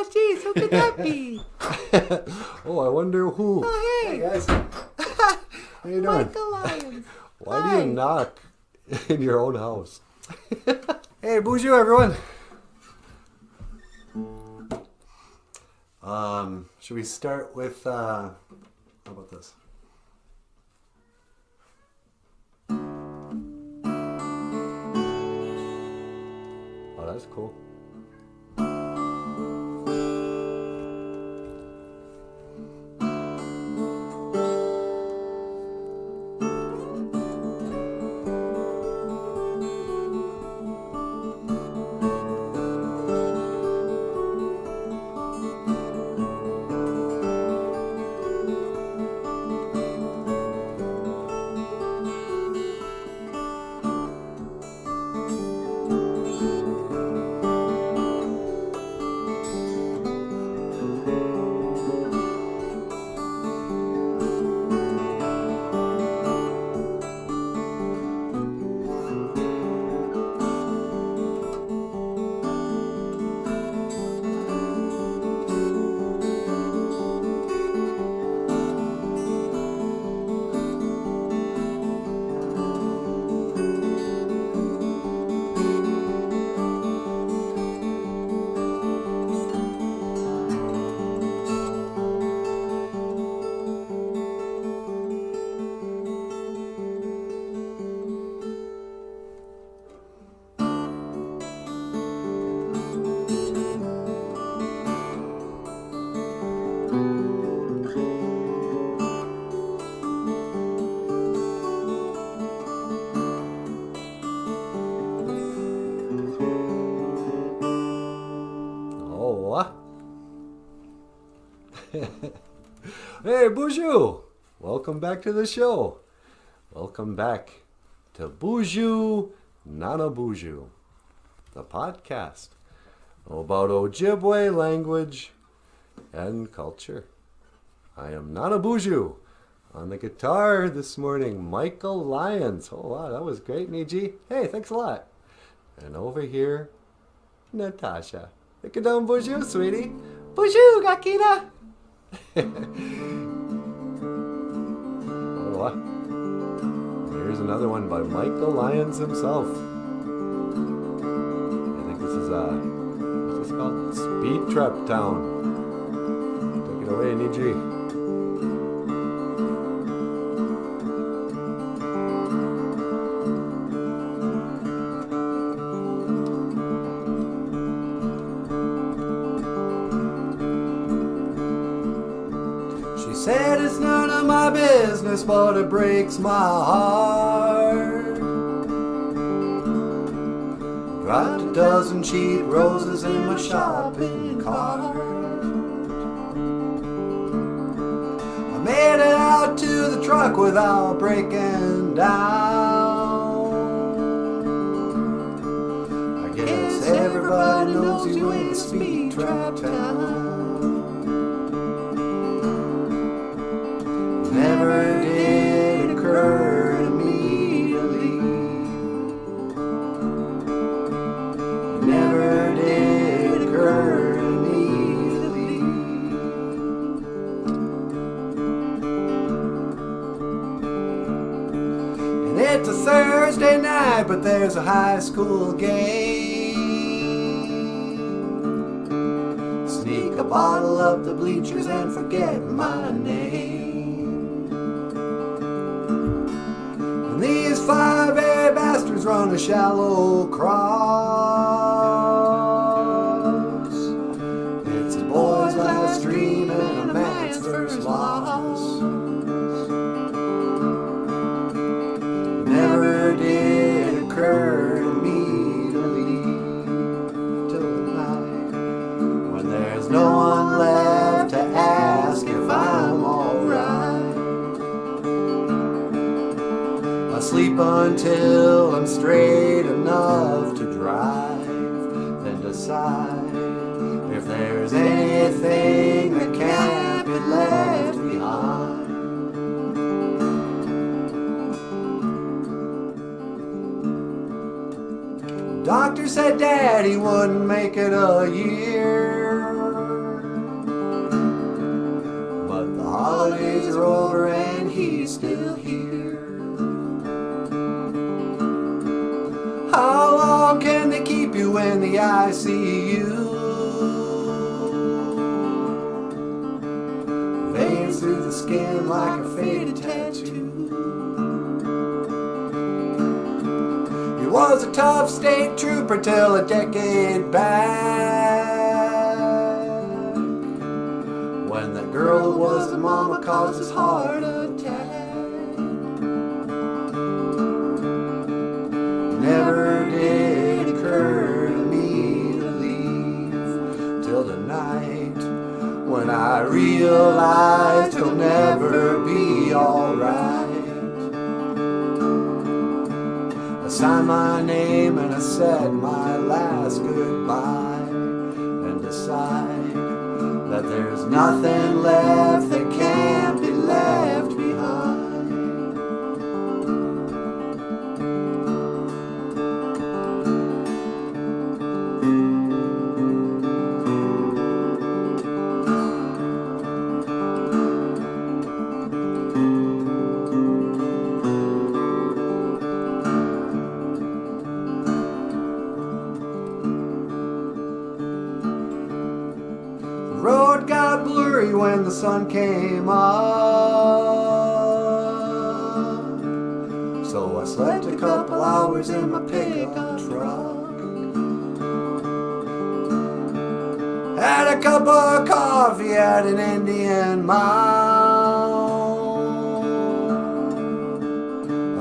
gosh, geez, who could that be? Oh, I wonder who. Oh, hey. Hey, guys. How you doing? Michael Lyons. Why Hi. do you knock in your own house? Hey, BOOZHOO, everyone. Should we start with, how about this? Oh, that's cool. Hey, BOOZHOO! Welcome back to the show. Welcome back to BOOZHOO, Nanaboozhoo, the podcast about Ojibwe language and culture. I am Nanaboozhoo. On the guitar this morning, Michael Lyons. Oh, wow, that was great, MIIGWECH. Hey, thanks a lot. And over here, Natasha. Take it down, BOOZHOO, sweetie. BOOZHOO, Gakina! Oh, here's another one by Michael Lyons himself. I think this is what's this called? Speed Trap Town. Take it away, MIIGWECH. Said it's none of my business, but it breaks my heart. Dropped a dozen cheap roses in my shopping cart. I made it out to the truck without breaking down. I guess everybody knows you ain't a speed trap town. Never did occur to me to leave. Never did occur to me to leave. And it's a Thursday night, but there's a high school game. Sneak a bottle up the bleachers and forget my name. These 5A bastards run a shallow cross. It's a boy's last dream and a man's first loss. Never did occur to me to leave till the night when there's no one left to ask if I'm alright. I sleep until I'm straight enough to drive, then decide if there's anything that can't be left behind. Doctor said Daddy wouldn't make it a year. are over and he's still here. How long can they keep you in the ICU? Veins through the skin like a faded tattoo. He was a tough state trooper till a decade back, when that girl who was the mama caused his heart attack. Never did occur to me to leave till the night when I realized he'll never be alright. I signed my name and I said my last goodbye, and decide that there's nothing left that can't be left behind. Road got blurry when the sun came up, so I slept a couple hours in my pickup truck. Had a cup of coffee at an Indian mound,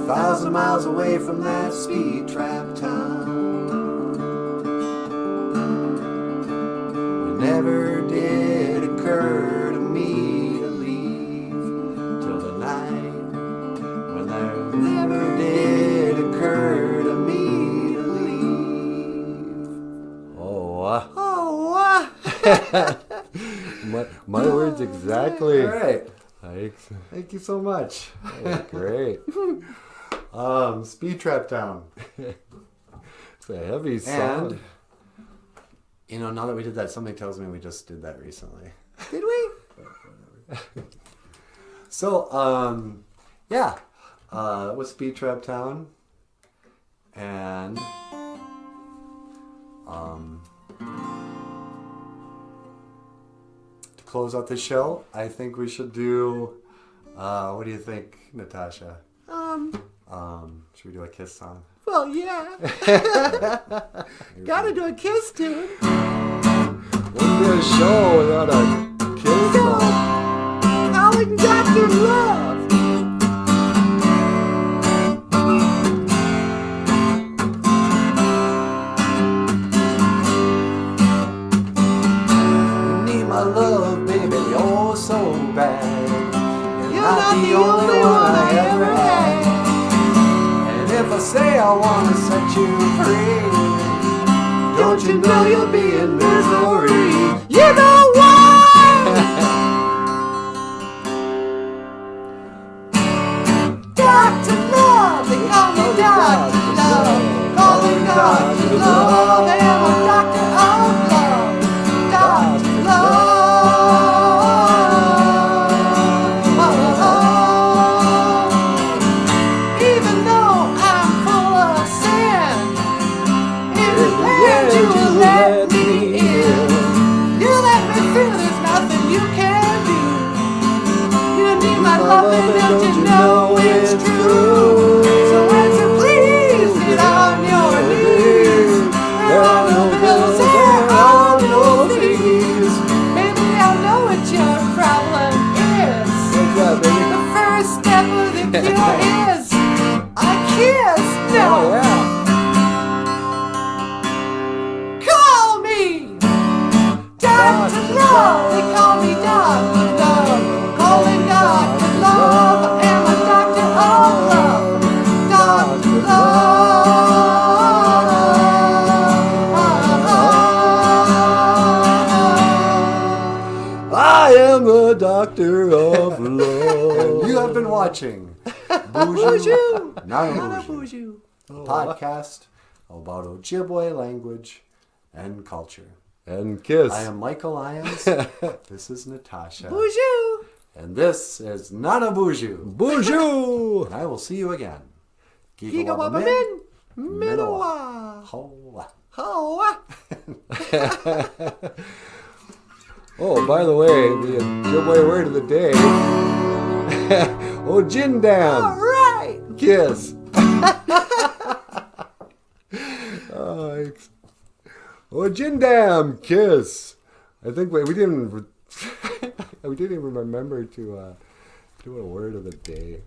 1,000 miles away from that speed trap town. Never did occur to me to leave till the night when there never did occur to me to leave. My words exactly. All right. Thanks. Thank you so much. Oh, great. Speed Trap Town. It's a heavy song. And, you know, now that we did that, something tells me we just did that recently. Did we? So, yeah. That was Speed Trap Town. And, to close out the show, I think we should do, what do you think, Natasha? Should we do a kiss song? Well, yeah. Gotta do a kiss tune. Wouldn't be a show without a kiss song. Calling Dr. Love. You need my love, baby, you're so bad. You're not the only one I ever had. If I say I want to set you free, don't you know you'll be in misery? You know why? Dr. Love, they call me Dr. Love. Calling Dr. Love, I am a doctor of love. Dr. Love. Even though I'm full of sin, in the end you let me in. You let me feel there's nothing you can do. You need my love and don't you know it's true. So answer please, get on your knees. There are no bills, there are no fees. Baby, I know what your problem is. What's that, baby? The first step of the cure is a kiss. No. Oh, yeah. Call me Dr. Love. They call me Dr. Love. Calling Dr. Love. I am a doctor of love. Dr. I am a doctor of love. You have been watching BOOZHOO. Nanaboozhoo, Nanaboozhoo. podcast about Ojibwe language and culture. And kiss. I am Michael Lyons. This is Natasha. BOOZHOO. And this is Nanaboozhoo. BOOZHOO! And I will see you again. Gigawabamin, Minowa. Hoa. Hoa. Oh, by the way, the Ojibwe word of the day. OJIINDAM. All right. Kiss. OJIINDAM. Kiss. I think we didn't. We didn't even remember to do a word of the day.